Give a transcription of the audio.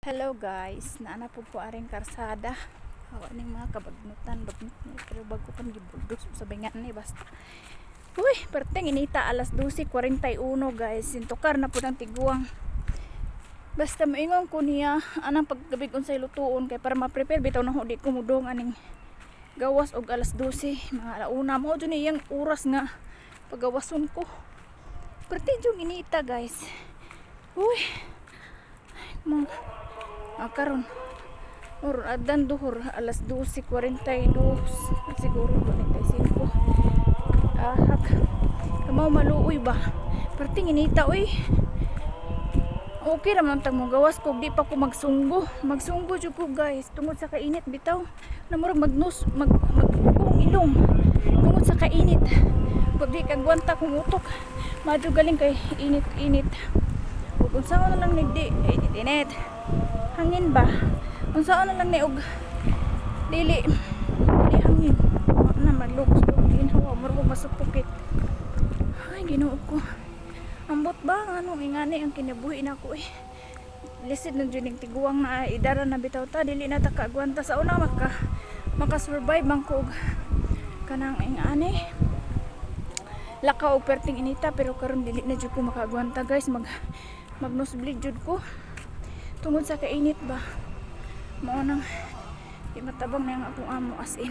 Hello guys, naana po ko aring karsada. Hawa ning mga kabagnutan, pero bago kan gibuldos sa bingan ni basta. Uy, perteng inita alas 12:41 guys. Sintukar na po ng tiguang. Basta moingon ko niya anang paggabig unsay lutuon kay para ma-prepare bitaw na di ko mudong aning gawas og alas 12 mga alauna mo jud iyang oras nga pagawason ko. Perteng jung inita guys. Uy. Karon adan duhur alas 12:42 siguro 45 hak kamaw maluoy ba perting inita oy. Okay raman tang mo gawas ko di pa ko magsunggo jud ko guys tungod sa kainit bitaw namurag magbuong ilong tungod sa kainit pag di kagwanta kong utok madyo galing kay init ug unsaon na lang nigdi init hangin ba unsaon na lang ni og dili hangin na maglugos ko ginhawa murag masupukit ay Ginoo ko ambot ba anong ingani ang kinabuhi nako lisid ng juning tiguang na idara na bitaw ta dili na ta kaagwanta sa una maka-survive man ko kanang ingani lakaw og perting inita pero karon dili na jud ko makaagwanta guys mag-nosebleed jud ko tungod sa kainit ba mao nang di matabang na yung akong amo as in